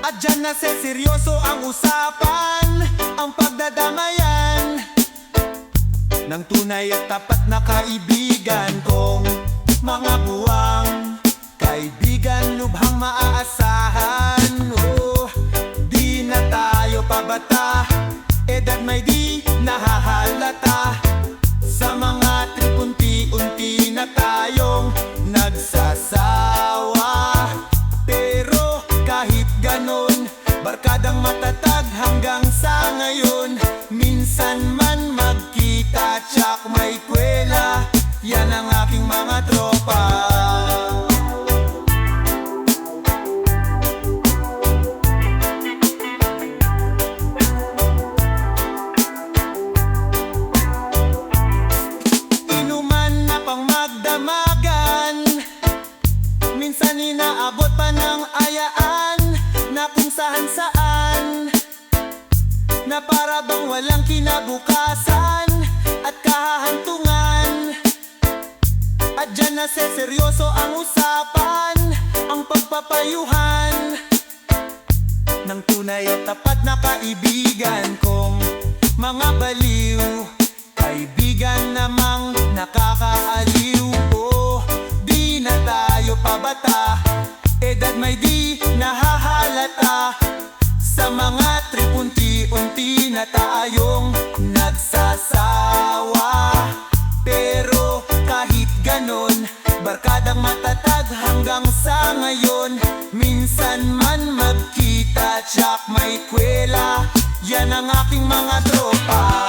At dyan na seryoso ang usapan, ang pagdadamayan ng tunay at tapat na kaibigan kong mga buwang kaibigan, lubhang maaasahan. Oh, di na tayo pabata, edad may di nahahalata. Sa mga trip unti-unti na tayong nagsasawa. Pero kahit ganon, barkadang matatag hanggang sa ngayon. Minsan man magkita, tsak may kwela, yan ang aking mga tropa. Inuman na pang magdamagan, minsan inaabot pa ng ayaan, na kung saan-saan, na para bang walang kinabukasan at kahahantungan. At dyan na seryoso ang usapan, ang pagpapayuhan ng tunay at tapat na kaibigan kong mga baliw, kaibigan namang nakakaaliw. Oh, di na tayo pabata, edad may di nahahalata. Sa mga trip unti-unti na tayong nagsasawa. Pero kahit ganon, barkadang matatag hanggang sa ngayon. Minsan man magkita, tsak may kwela, yan ang aking mga tropa.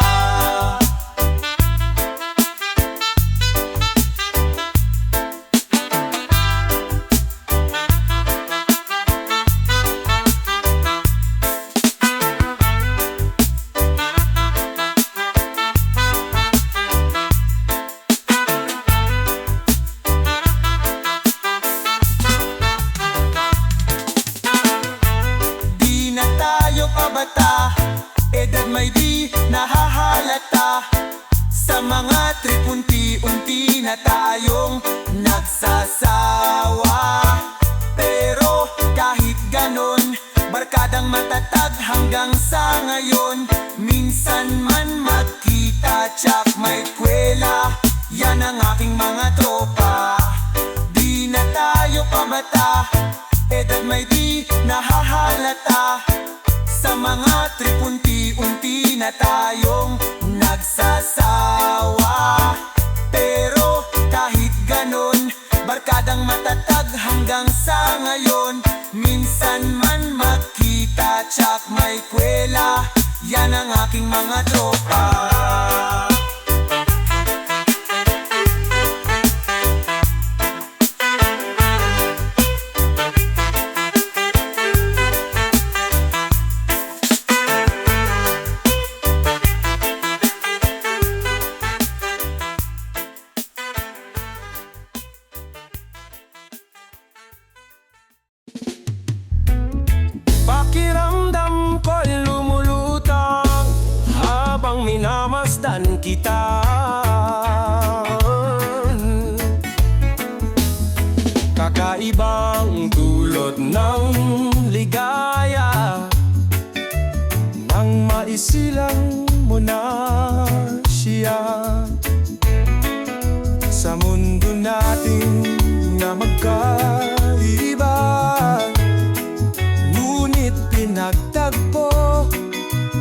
Pabata, edad may di nahahalata. Sa mga trip unti-unti na tayong nagsasawa. Pero kahit ganon, barkadang matatag hanggang sa ngayon. Minsan man magkita, tsak may kwela, yan ang aking mga tropa. Di na tayo pabata, edad may di nahahalata. Sa mga trip unti-unti na tayong nagsasawa. Pero kahit ganon, barkadang matatag hanggang sa ngayon. Minsan man magkita, tsak may kwela, yan ang aking mga tropa. Pakiramdam ko'y lumulutang habang minamasdan kita. Kakaibang dulot ng ligaya, nang maisilang mo na siya. Sa mundo natin na magkaiba, pinagtagpo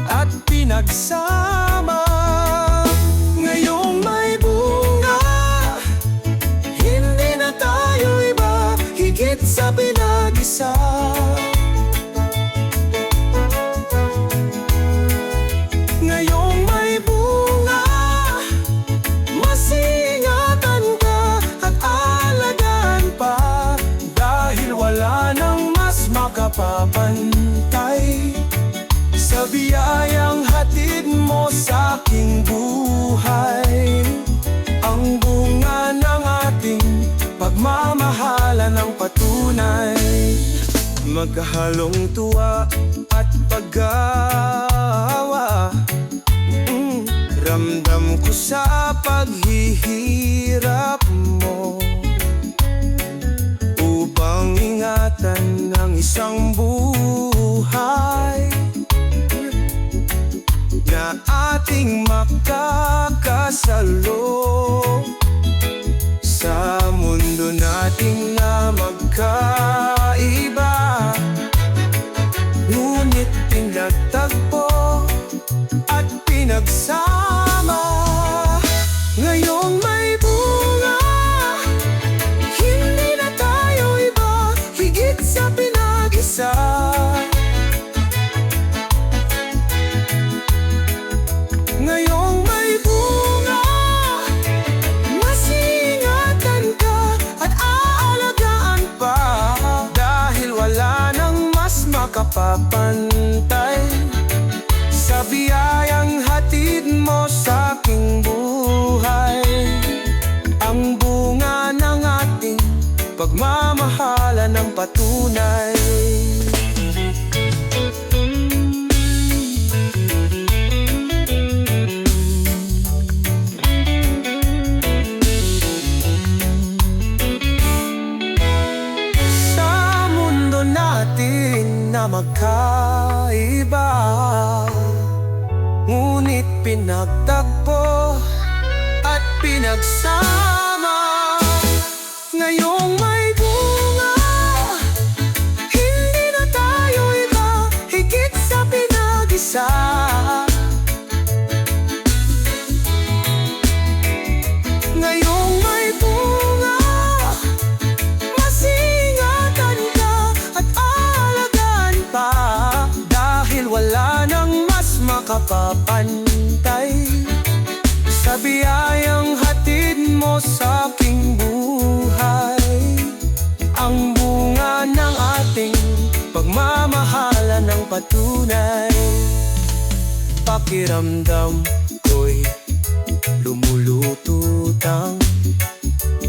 at pinagsama. Ngayong may bunga, hindi na tayo iba, higit sa pinag-isa. Ngayong may bunga, mas ingatan ka at alagaan pa, dahil wala nang mas makapapantay sa biyayang hatid mo sa aking buhay. Ang bunga ng ating pagmamahalan ng patunay, magkahalong tuwa at pag-awa. Ramdam ko sa paghihirap mo, upang ingatan ng isang buhay. ating makakasalo sa mundo nating na magkaiba. Ngunit pinagtagpo at pinagsama. Ngayong may bunga, hindi na tayo iba, higit sa pinag-isa. Ngayong may bunga, mas iingatan ka at aalagaan pa. Dahil wala nang mas makapapantay sa biyayang hatid mo sa aking buhay. Ang bunga ng ating pagmamahalan ng patunay. Sa mundo natin na magkaiba, ngunit pinagtagpo at pinagsama. Ngayong may bunga, hindi na tayo iba, higit sa pinag-isa. Ngayong may bunga, mas iingatan ka at aalagaan pa. Dahil wala nang mas makapapantay sa biyayang hatid mo sa aking buhay. Ang bunga ng ating pagmamahalan ng patunay. Pakiramdam ko'y lumulututang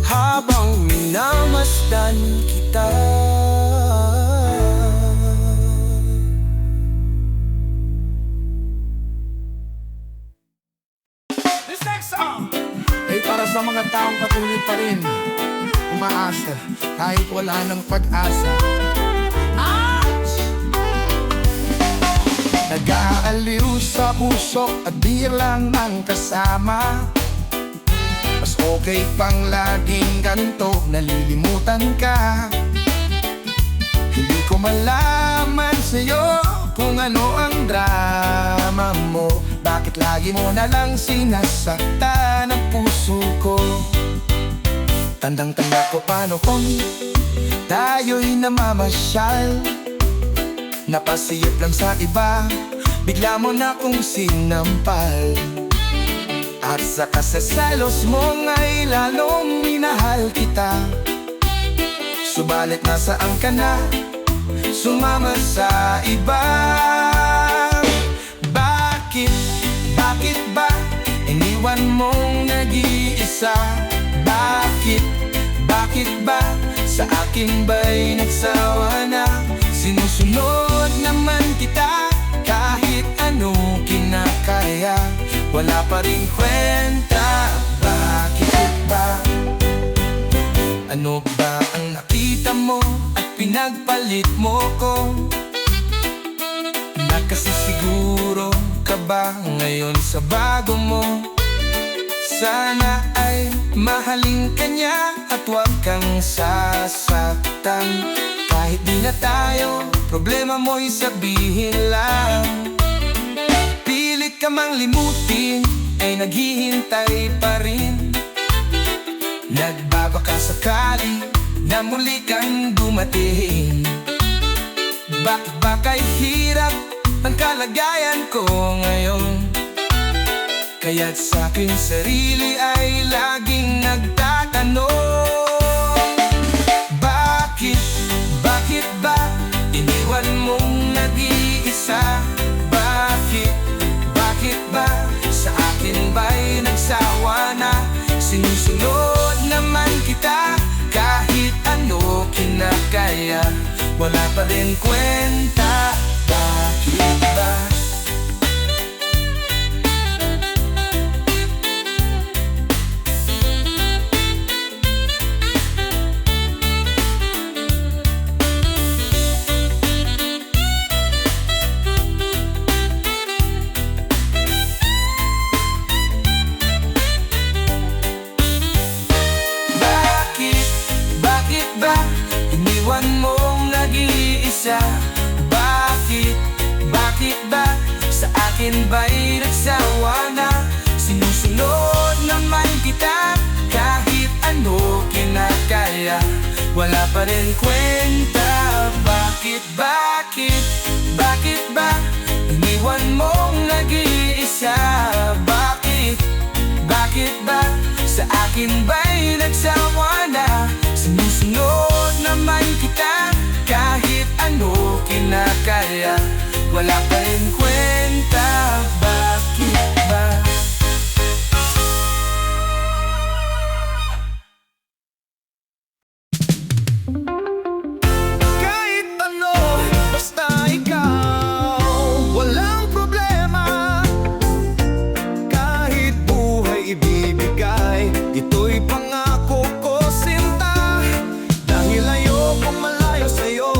habang minamasdan kita. This next song ay para sa mga taong patuloy pa rin umaasa kahit wala ng pag-asa. Nag-aaliw sa puso at di lang ang kasama. Mas okay pang laging ganito, nalilimutan ka. Hindi ko malaman sa'yo kung ano ang drama mo. Bakit lagi mo na lang sinasaktan ang puso ko? Tandang-tanda ko paano kung tayo'y namamasyal, napasiyip lang sa iba, bigla mo na kong sinampal. At sa kasaselos mo nga'y lalong minahal kita. Subalit nasaan ka na, sumama sa iba. Bakit, bakit ba iniwan mong nag-iisa? Bakit, bakit ba sa akin ba'y nagsawa na? Sinusunod naman kita kahit ano kinakaya, wala pa rin kwenta. Bakit ba? Ano ba ang nakita mo at pinagpalit mo ko? Nakasisiguro ka ba ngayon sa bago mo? Sana ay mahalin ka niya at huwag kang sasaktan. Kahit di na tayo, problema mo'y sabihin lang. Pilit ka mang limutin, ay naghihintay pa rin. Nagbago ka sakali na muli kang dumating. Bakit ba kay hirap ang kalagayan ko ngayon? Kaya't sa aking sarili ay laging nagtatanong, bakit, bakit ba iniwan mong nag-iisa? Bakit, bakit ba sa akin ba'y nagsawa na? Sinusunod naman kita kahit ano kinakaya, wala pa rin kwenta. Bakit ba? akin ba'y nagsawa na? Sinusunod naman kita kahit ano kinakaya, wala pa rin kwenta. Bakit ba iniwan mong nag-iisa? Bakit ba sa akin ba'y nagsawa na? Sinusunod naman kita kahit ano kinakaya, wala pa rin kwenta. Bakit ba? Kahit ano, basta ikaw, walang problema. Kahit buhay ibibigay, ito'y pangako ko, sinta. Dahil ayokong malayo sa'yo,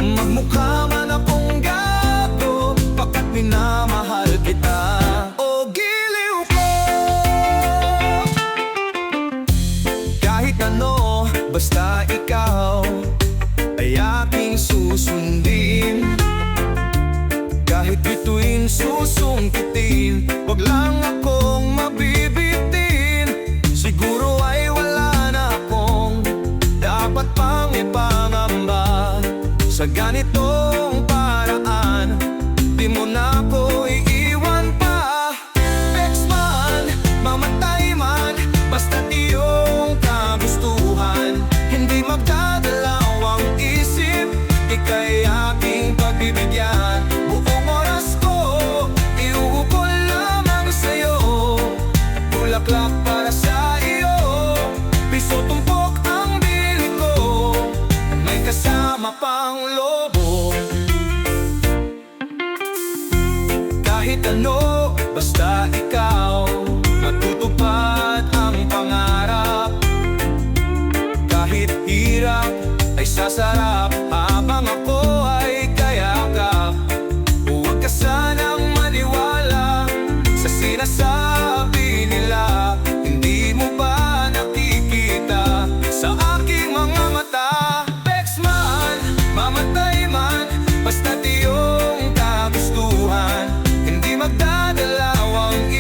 magmukha man akong gago, pagkat minamahal kita. O giliw ko, kahit ano, basta ikaw ay aking susundin. Kahit bituin susungkitin, wag lang akong mabibitin. Siguro ay wala na akong dapat pang ipangamba. Sa ganitong paraan, di mo na ako iiwan pa. Ex man, mamatay man, basta't iyong kagustuhan. Hindi magdadalawang isip, ika'y aking pagbibigyan. Buong oras ko, iuukol lamang sa'yo. Bulaklak para sa iyo, piso tumpok ang bili ko. May kasama pang lobo. Kahit ano, basta ikaw, matutupad ang pangarap. Kahit hirap ay sasarap habang ako ay kayakap. Huwag ka sanang maniwala sa sinasabi nila. Hindi mo ba nakikita sa aking mga mata? Ex man, mamatay man, basta't iyong kagustuhan. Hindi magdadalawang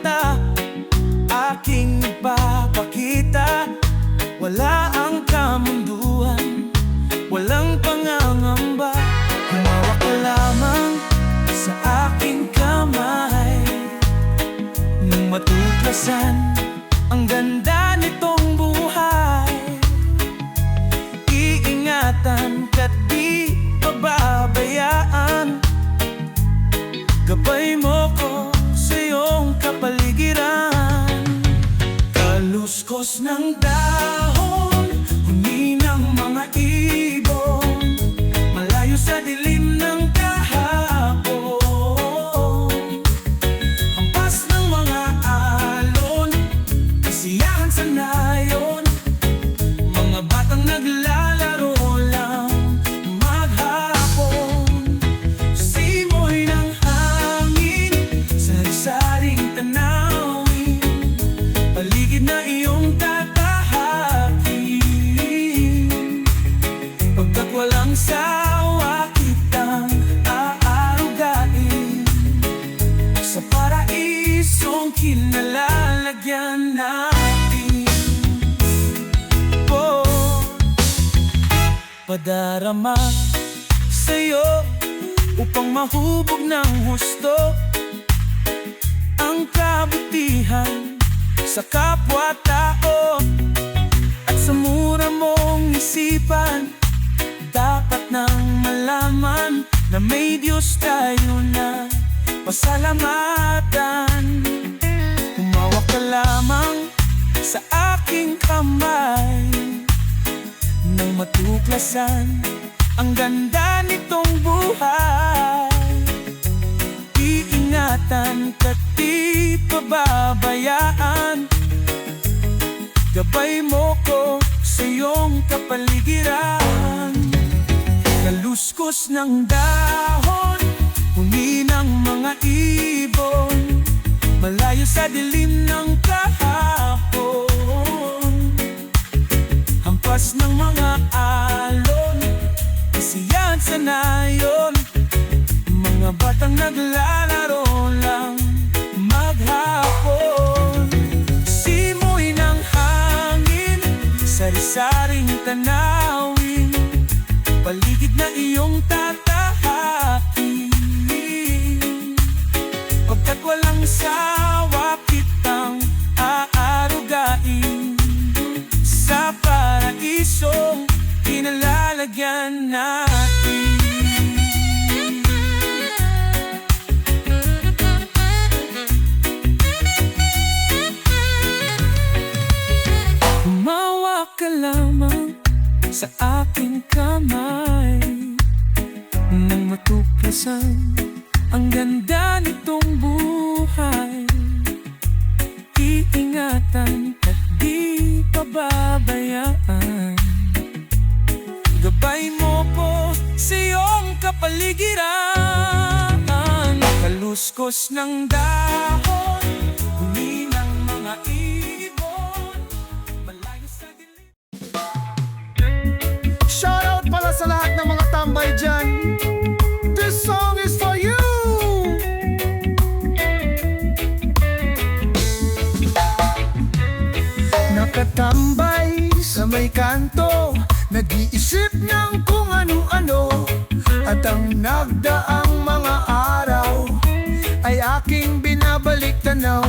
mata, aking ipapakita. Wala ang kamunduhan, walang pangangamba. Humawak ka lamang sa aking kamay, nang matuklasan ang ganda nitong buhay. Iingatan ka't di pababayaan, gabay mo ko sa iyong kapaligiran. Kaluskos ng dahon, huni ng mga ibon, malayo sa dilim ng kahapon. Hampas ng mga alon, kasiyahan sa nayon, mga batang naglalaro lang maghapon. Simoy ng hangin, sari-saring tanawin, paligid na iyong tatahakin. Pagkat walang sawa kitang aarugain, sa paraisong kinalalagyan natin. Oh, padarama sa'yo upang mahubog ng husto ang kabutihan sa kapwa-tao. At sa mura mong isipan, dapat nang malaman na may Diyos tayo na pasalamatan. Humawak ka lamang sa aking kamay, nang matuklasan ang ganda nitong buhay. Iingatan ka't di pababayaan, gabay mo ko sa iyong kapaligiran. Kaluskos ng dahon, huni ng mga ibon, malayo sa dilim ng kahapon. Hampas ng mga alon, kasiyahan sa nayon, mga batang naglalaro lang maghapon. Simoy ng hangin, sari-saring tanawin, paligid na iyong tatahakin. Pagkat walang sawa kitang aarugain, sa paraisong kinalalagyan natin. Humawak ka lamang sa aking kamay, nang matuklasan ang ganda nitong buhay. Iingatan at di pababayaan, gabay mo ko sa iyong kapaligiran. Kaluskos ng dahon, huni ng mga ibon, malayo sa dilim. Shoutout pala sa lahat ng mga tambay dyan. This song is for you. Nakatambay sa may kanto, nag-iisip ng kung ano-ano, at ang nagdaang mga araw ay aking binabalik tanaw.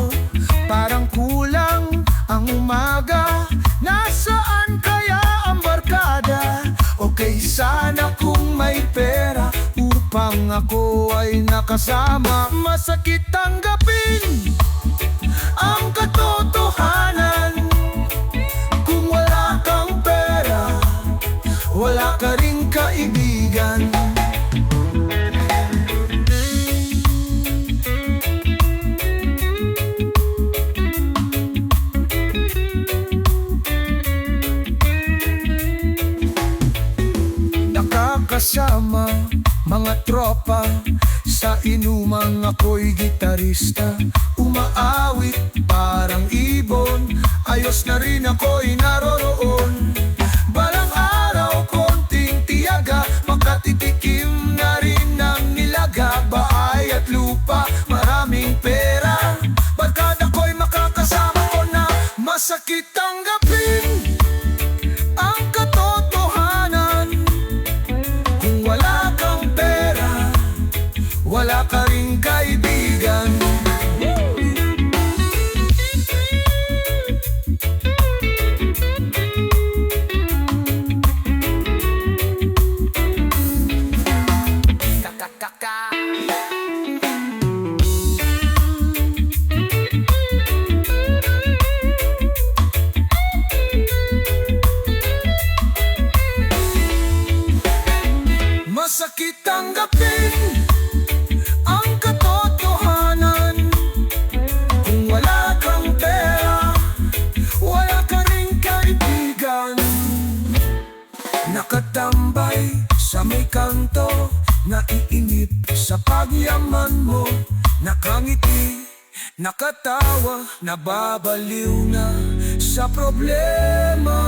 Parang kulang ang umaga, nasaan kaya ang barkada? Okay sana kung may pera upang ako ay nakasama. Masakit tanggapin ang katotohanan, kung wala kang pera, wala ka ring kaibigan. Nakakasama mga tropa sa inumang, ako'y gitarista, umaawit parang ibon, ayos na rin ako'y naroroon. Balang araw konting tiyaga, makatitikim na rin ng nilaga, bahay at lupa, maraming pera, barkada masakit tanggapin ang katotohanan. Kung wala kang pera, wala ka ring kaibigan. Nakatambay sa may kanto, naiinip sa pagyaman mo. Nakangiti, nakatawa, nababaliw na sa problema.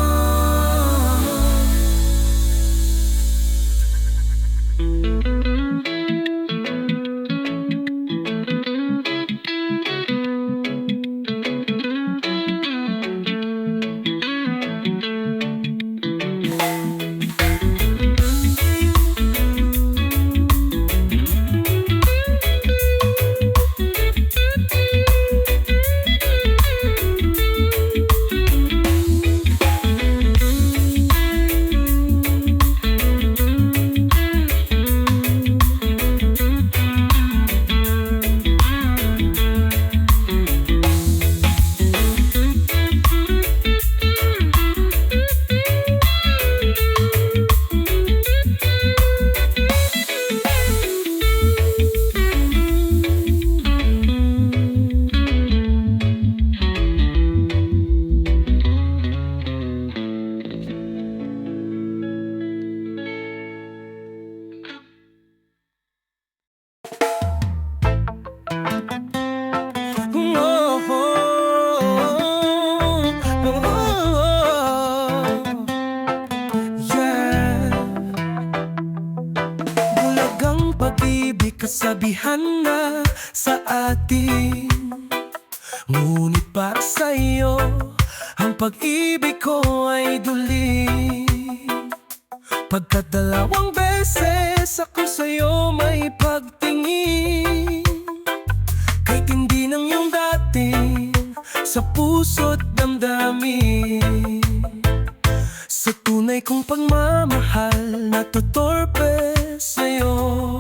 Bulagang pag-ibig kasabihan na sa atin, ngunit para sa'yo ang pag-ibig ko ay duli. Pagkadalawang beses ako sa'yo may pagtingin, kahit hindi ng iyong dating sa puso't damdamin. Sa tunay kong pagmamahal natutorpe sa'yo,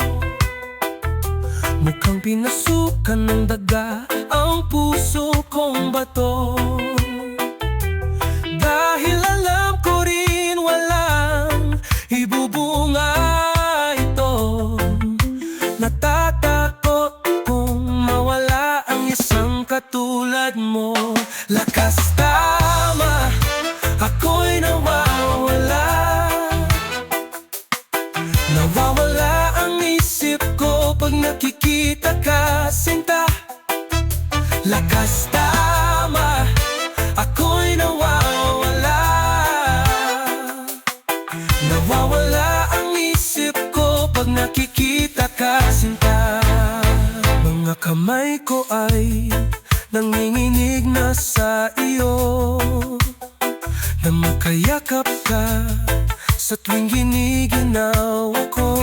mukhang pinasukan ng daga ang puso kong bato. Dahil alam ko rin walang ibubunga ito, natatakot kong mawala ang isang katulad mo. Lakas tama, ako'y nawawala. Nawawala ang isip ko pag nakikita ka, sinta. Lakas tama, ako'y nawawala. Nawawala ang isip ko pag nakikita ka, sinta. Mga kamay ko ay nanginginig na sa iyo, na makayakap ka sa tuwing giniginaw ako.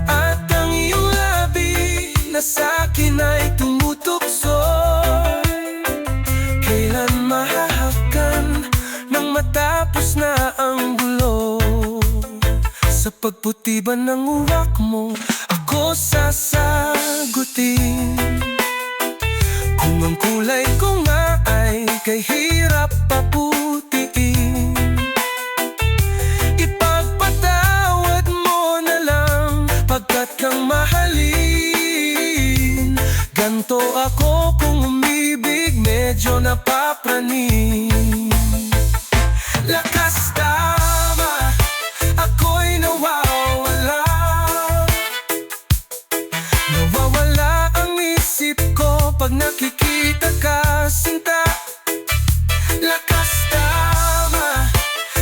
At ang iyong labi na sa'kin ay tumutukso, kailan mahahakan nang matapos na ang gulo. Sa pagputi ba ng uwak mo ako sasagutin, kung ang kulay ko nga ay kay hirap paputiin. Ipagpatawad mo na lang pagkat kang mahalin. Ganto ako kung umibig, medyo napapraning. Lakas tama, ako'y nawawala. Nawawala ang isip ko pag nakikita ka, sinta. Lakas tama,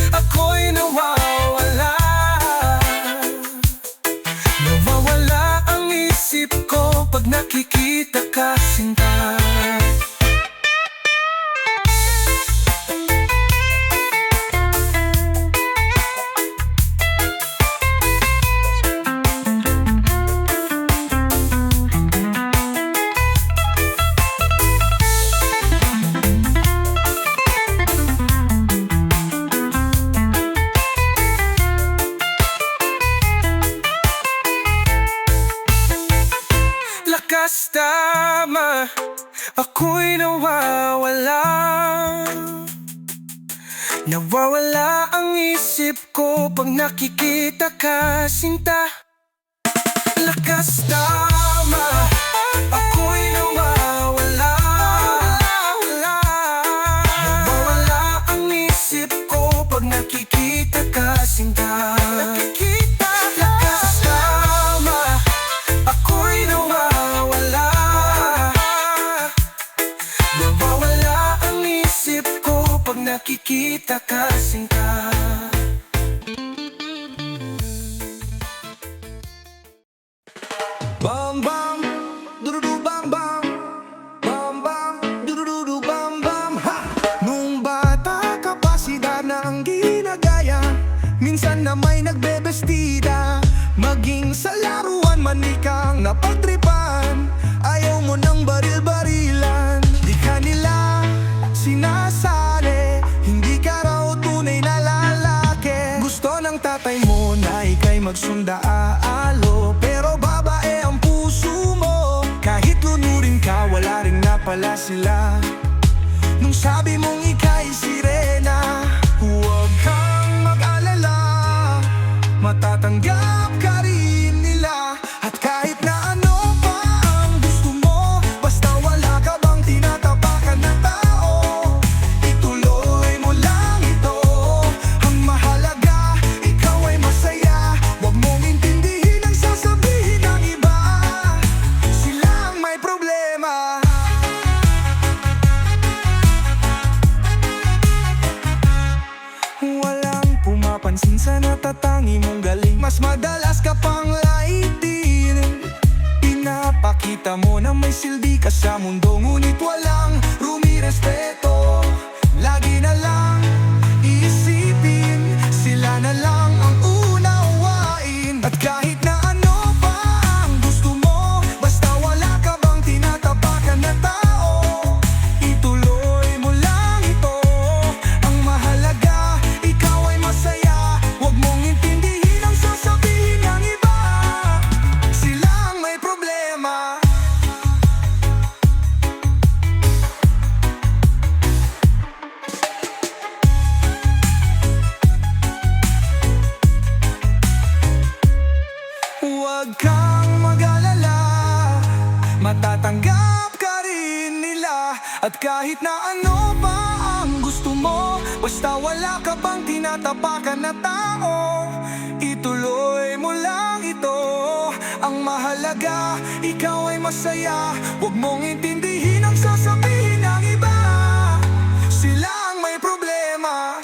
ako'y nawawala. Nawawala ang isip ko pag nakikita ka, sinta. Lakas tama, ako'y nawawala. Nawawala ang isip ko pag nakikita ka, sinta. Lakas tama, ako'y nawawala. Nawawala ang isip ko pag nakikita ka, sinta. Lakas tama, ako'y nawawala. Nawawala ang isip ko pag nakikita ka, sinta. Bam bam, durudu bam bam. Bam bam, durudu bam bam. Ha! Nung bata ka pa, sida na ang ginagaya. Minsan na may nagbebestida. Maging sa laruan man ikang napagtripan. Ayaw mo ng baril-barilan. Di ka nila sinasali. Hindi ka raw tunay na lalaki. Gusto ng tatay mo na ika'y magsundaalo. Pero babae ang puso mo. Kahit lunurin ka, wala rin na pala sila. Nung sabi mong ika'y sirena, huwag kang mag-alala, matatanggap ka rin nila. At kahit na ano pa ang gusto mo, basta wala ka bang tinatapakan na tao, ituloy mo lang ito. Ang mahalaga, ikaw ay masaya. Huwag mong intindihin ang sasabihin ng iba. Sila ang may problema. Walang pumapansin sa natatangi mong galing. Mas madalas ka pang laitin. Pinapakita mo na may silbi ka sa mundo, ngunit walang rumirespeto. Lagi na lang iisipin, sila na lang ang unawain. At kahit na ano pa ang gusto mo, basta wala ka bang tinatapakan na tao, ituloy mo lang ito. Ang mahalaga, ikaw ay masaya. Huwag mong intindihin ang sasabihin ng iba. Sila ang may problema. Huwag kang mag-alala, matatanggap ka rin nila. At kahit na ano pa ang gusto mo, basta wala ka bang tinatapakan na tao, ituloy mo lang ito. Ang mahalaga, ikaw ay masaya. Huwag mong intindihin ang sasabihin ng iba. Sila ang may problema.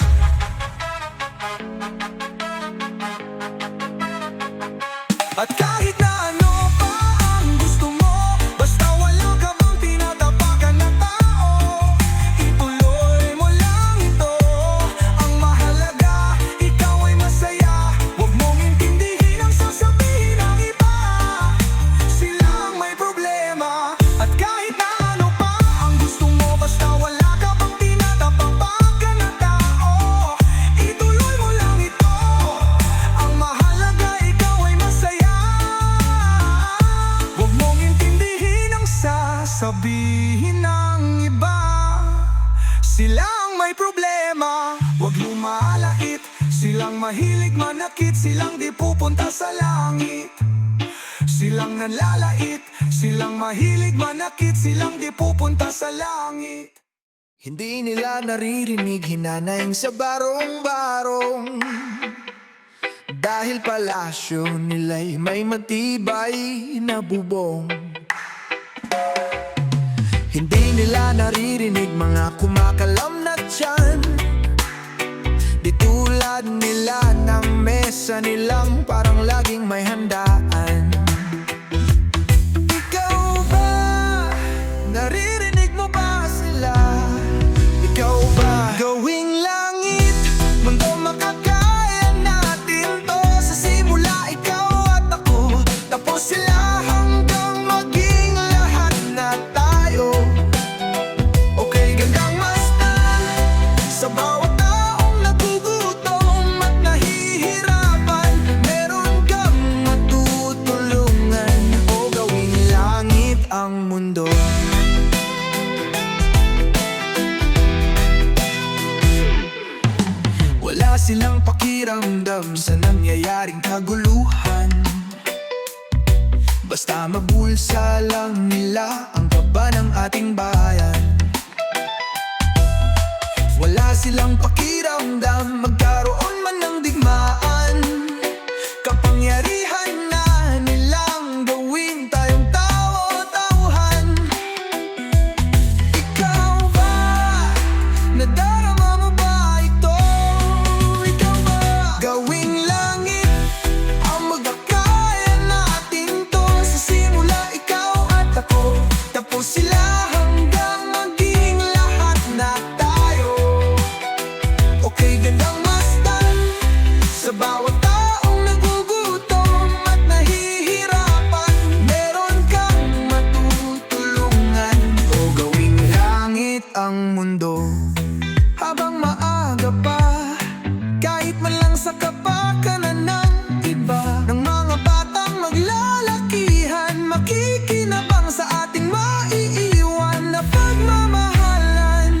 At kahit na ano pa ang gusto mo, basta wala ka bang tinatapakan na tao, ituloy mo lang ito. Ang mahalaga, ikaw ay masaya. Huwag mong intindihin ang sasabihin ng iba. Sila ang may problema. At kahit na ano pa ang gusto mo, basta wala ka bang tinatapakan na tao, ituloy mo lang ito. Ang mahalaga, ikaw ay masaya. Huwag mong intindihin ang sasabihin ng iba. Sila ang may problema. Huwag lumalait, silang mahilig manakit, silang di pupunta sa langit. Silang nanlalait, silang mahilig manakit, silang di pupunta sa langit. Hindi nila naririnig hinanaing sa barong-barong. Dahil palasyo nila'y may matibay na bubong. Hindi nila naririnig mga kumakalam na tiyan. Di tulad nila ng mesa nilang parang laging may handaan. Ikaw ba, naririnig mo ba sila? Ikaw ba, gawing langit, mundo makakaya natin to. Sa simula ikaw at ako, tapos sila hanggang maging lahat na tayo. Okay, gandang masdan sa bawat taong nagugutom at nahihirapan. Meron tauhan. Basta mabulsa lang nila ang kaba ng ating bayan. Wala silang pakiramdam magkaroon man ng digmaan. Kapangyarihan na nilang gawin tayong tao-tauhan. Ikaw ba? Nadarama mo ba ito? Ikaw ba? Gawing langit ang magkakaya natin to. Sa simula ikaw at ako, tapos sila hanggang maging lahat na tayo. Okay, gandang masdan sa bawat taong nagugutom at nahihirapan. Meron kang matutulungan o gawing langit ang mundo. Habang maaga pa, kahit man lang sa kapakanan ng iba, ng mga batang maglalakihan, makikinabang sa ating maiiwan na pagmamahalan.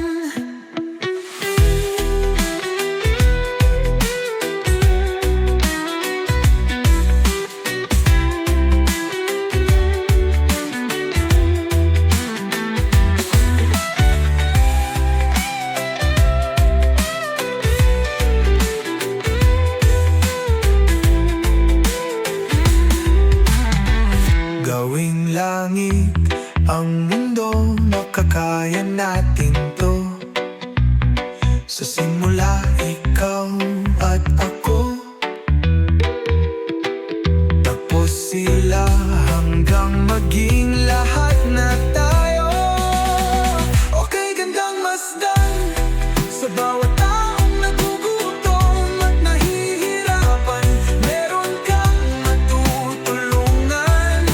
Gawing langit ang mundo, makakaya natin to. Sa simula ikaw at ako, tapos sila hanggang maging lahat na tayo. Okay, gandang masdan sa bawat taong nagugutom at nahihirapan. Meron kang matutulungan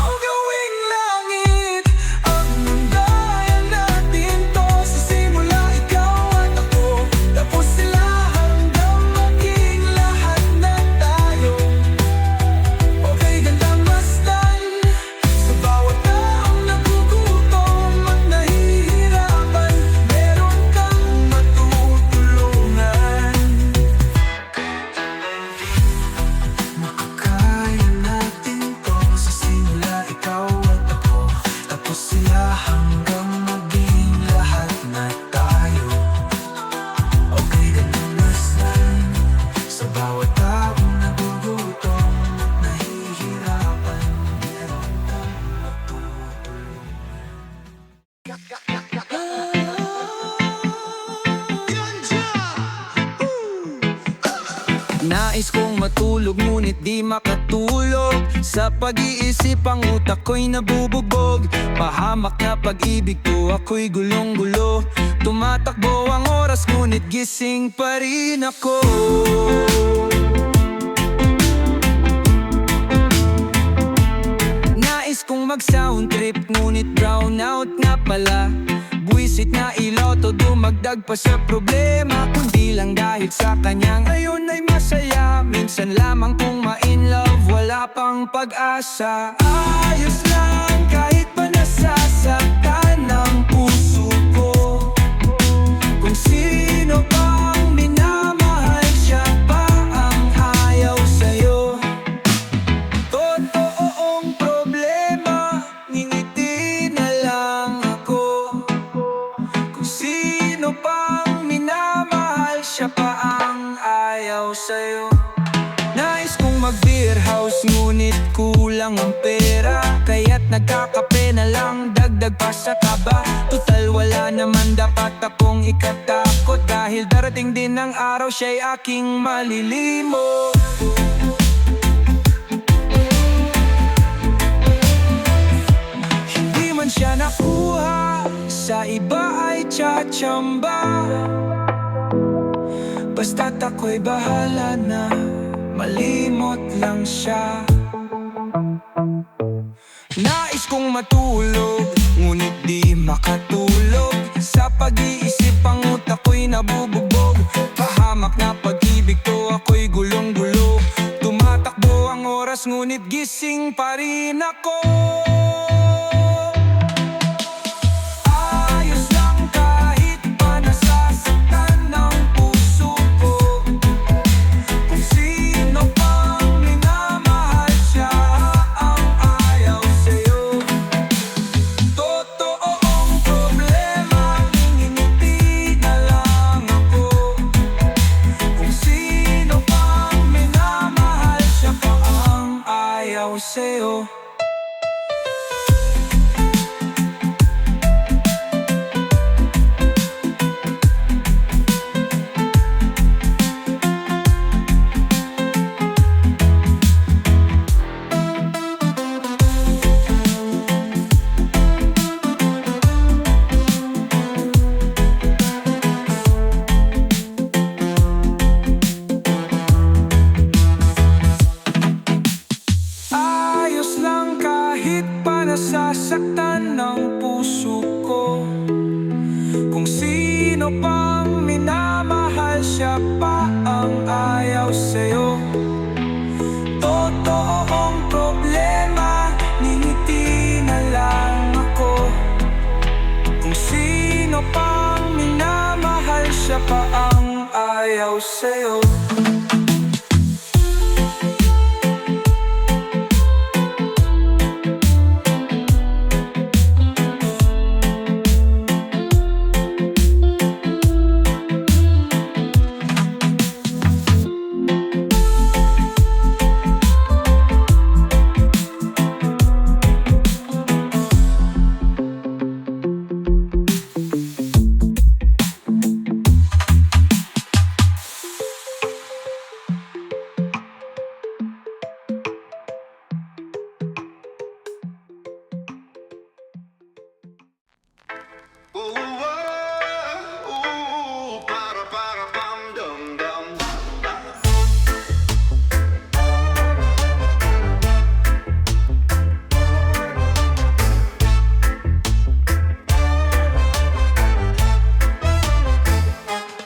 o gawing langit ang mundayan natin to. Sa simula ikaw at ako, tapos sila hanggang maging lahat na tayo. Okay, gandang masdan sa bawat taong nagugutom at nahihirapan. Meron kang matutulungan. Makakaya natin to. Sa simula ikaw at ako, tapos sila hanggang maging lahat na tayo. Okay, gandang masdan sa bawat taong nagugutom at nahihirapan. Meron kang matutulungan. Nais kong matulog ngunit di makatulog. Sa pag-iisip ang utak ko'y nabubugbog. Pahamak na pag-ibig ko, ako'y gulong-gulo. Tumatakbo ang oras ngunit gising pa rin ako. Nais kong mag-sound trip ngunit brown out nga pala. Buwisit na iloto, dumagdag pa sa problema. Kundi lang dahil sa kanyang ngayon ay masaya. Minsan lamang kung ma-in love, wala pang pag-asa. Ayos lang kahit pa nasasaktan ng puso ko. Kung sino pang minamahal, siya pa ang ayaw sa'yo. Totoong problema, ngingiti na lang ako. Kung sino pang minamahal, siya pa ang ayaw sa'yo. Nais kong mag-beer house ngunit kulang ang pera. Kaya't nagkakape na lang, dagdag pa sa kaba. Tutal wala naman dapat akong ikatakot. Dahil darating din ang araw, siya'y aking malilimo. Hindi man siya nakuha, sa iba ay tsatsamba. Basta't ako'y bahala na, malimot lang siya. Nais kong matulog, ngunit di makatulog. Sa pag-iisip ang utak ko'y nabubugbog. Pahamak na pag-ibig ko, ako'y gulong-gulo. Tumatakbo ang oras, ngunit gising pa rin ako. Ayos lang kahit pa nasasaktan ng puso ko. Kung sa'yo. Ayos lang kahit pa nasasaktan ng puso ko. Kung sino pang minamahal, siya pa ang ayaw sa'yo. Totoong problema, ngingiti na lang ako. Kung sino pang minamahal, siya pa ang ayaw sa'yo.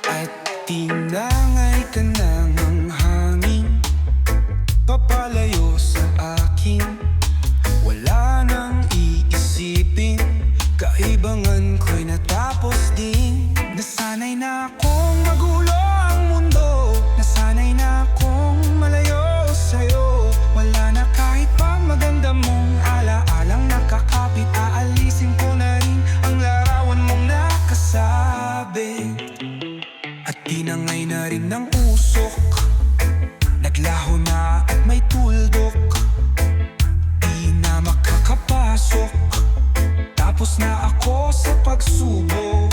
At tinangay ka ng hangin, papalayo sa akin. Wala nang iisipin, kaibangan ko'y natapos din. Nasanay na akong magulo ang mundo, nasanay na akong malayo sa'yo. Wala na kahit pa maganda mong alaalang nakakapit, aalisin ko na rin ang larawan mong nakasabit. At tinangay na rin ng usok, naglaho na at may tuldok. Di na makakapasok, tapos na ako sa pagsubok.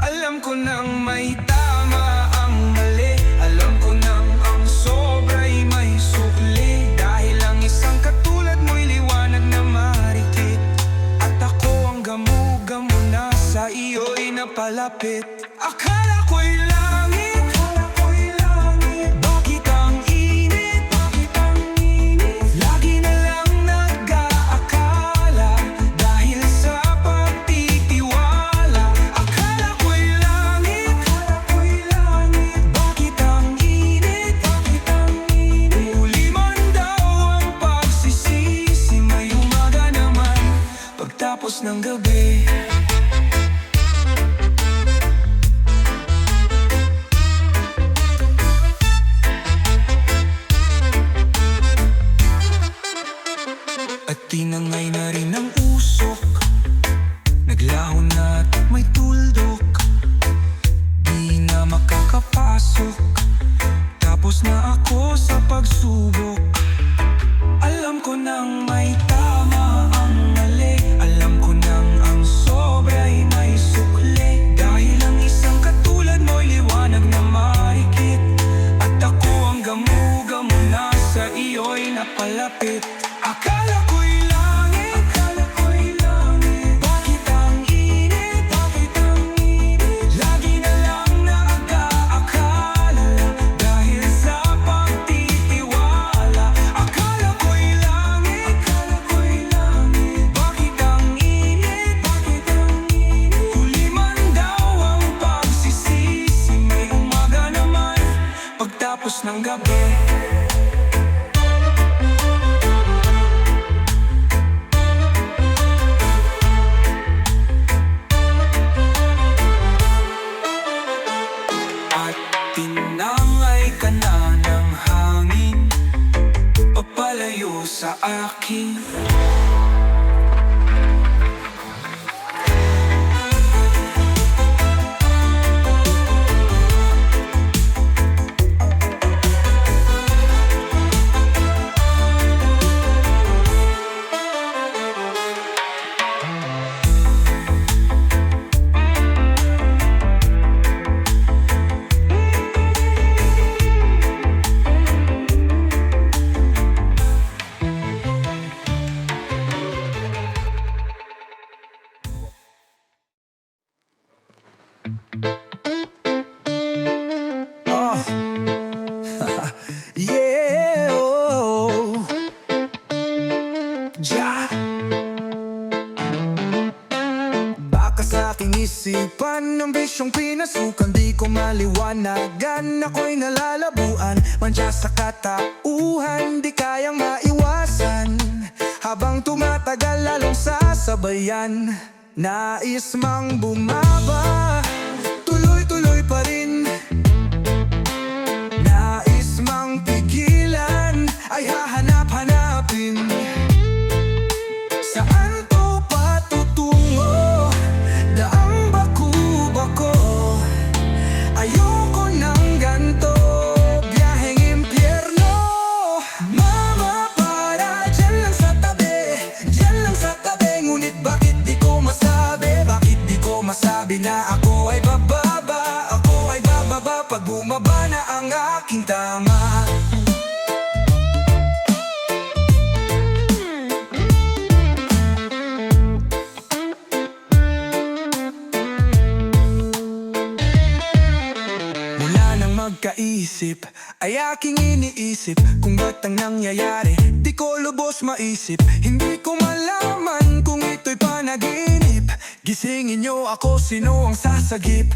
Alam ko nang may tama ang mali, alam ko nang ang sobra'y may sukli. Dahil ang isang katulad mo'y liwanag na marikit, at ako ang gamo-gamo na sa iyo'y napalapit. Akala ko'y langit, bakit ang init? Lagi na lang nag-aakala, dahil sa pagtitiwala. Akala ko'y langit, bakit ang init? Huli man daw ang pagsisisi, may umaga naman pagtapos ng gabi. At tinangay na rin ang usok, naglaho na't may tuldok. Di na makakapasok, tapos na ako sa pagsubok. Alam ko nang may tama ang mali, alam ko nang ang sobra'y may sukli. Dahil ang isang katulad mo'y liwanag na marikit, at ako ang gamo-gamo na sa iyo'y napalapit. Akala ko'y langit, bakit ang init? Lagi na lang nag-aakala, dahil sa pagtitiwala. Akala ko'y langit, bakit ang init? Huli man daw ang pagsisisi, may umaga naman pagtapos ng gabi. At tinangay ka na ng hangin, papalayo sa akin. sa katauhan, di kayang maiwasan. Habang tumatagal lalong sasabayan. Nais mang bumaba, tuloy-tuloy pa rin. Nais mang pigilan, ay hahanap-hanapin. Saan to patutungo? Daang baku-bako. Ayoko ng ganto, biyaheng impyerno. Mama, para dyan lang sa tabi, dyan lang sa tabi. Ngunit bakit di ko masabi, bakit di ko masabi na ako ay bababa, ako ay bababa pag bumaba na ang aking tama. Mula nang magkaisip, ay aking iniisip kung ba't ang nangyayari, di ko lubos maisip. Hindi ko malaman kung ito'y panaginip. Gisingin niyo ako, sino ang sasagip?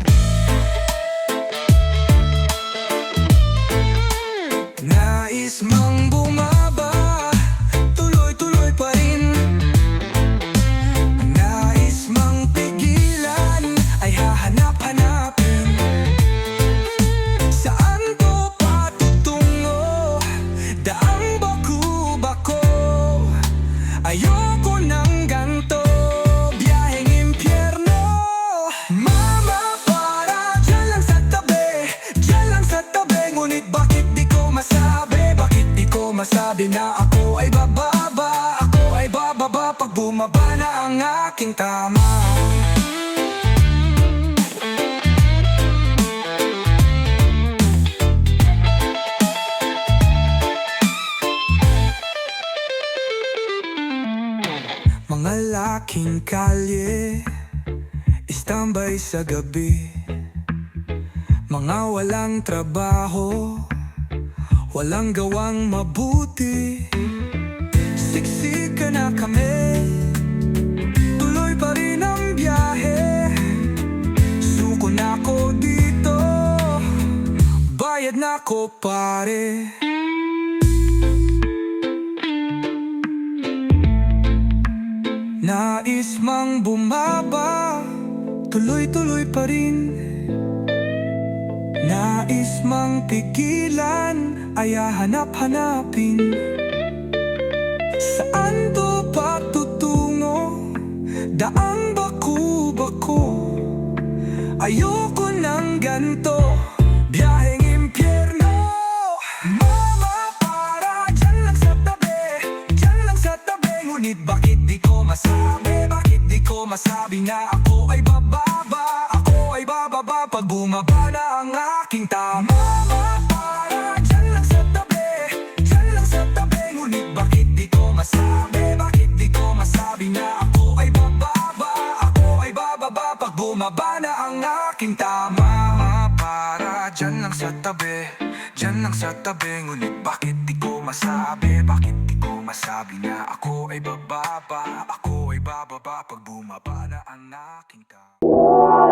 Nais mang bumaba, tuloy-tuloy pa rin. Nais mang pigilan, ay hahanap-hanapin. Saan ko patutungo? Daang baku-bako. Ayoko ng ganto, biyaheng impyerno. Mama, para dyan lang sa tabi, dyan lang sa tabi. Ngunit bakit di ko masabi, bakit di ko masabi na ako ay bababa, ako ay bababa pag bumaba na ang aking tama. Mga laking kalye, istambay sa gabi. Mga walang trabaho, walang gawang mabuti. Siksika na kami, tuloy pa rin ang biyahe. Suko na ko dito, bayad na ko pare. Nais mang bumaba, tuloy-tuloy pa rin. Nais mang pigilan, ay hahanap-hanapin. Saan to patutungo? Daang baku-bako. Ayoko ng ganto, biyaheng impyerno. Mama, para dyan lang sa tabi, dyan lang sa tabi. Ngunit bakit di ko masabi, bakit di ko masabi na ako ay bababa, ako ay bababa pag bumaba na ang aking tama. Mama, para dyan lang sa tabi, dyan lang sa tabi. Ngunit bakit di ko masabi, bakit di ko masabi na ako ay bababa, ako ay bababa pag bumaba na ang aking tama. Para dyan lang sa tabi, dyan lang sa tabi. Ngunit bakit di ko masabi, bakit di ko masabi na ako ay bababa, ako ay bababa pag bumaba na ang aking tama.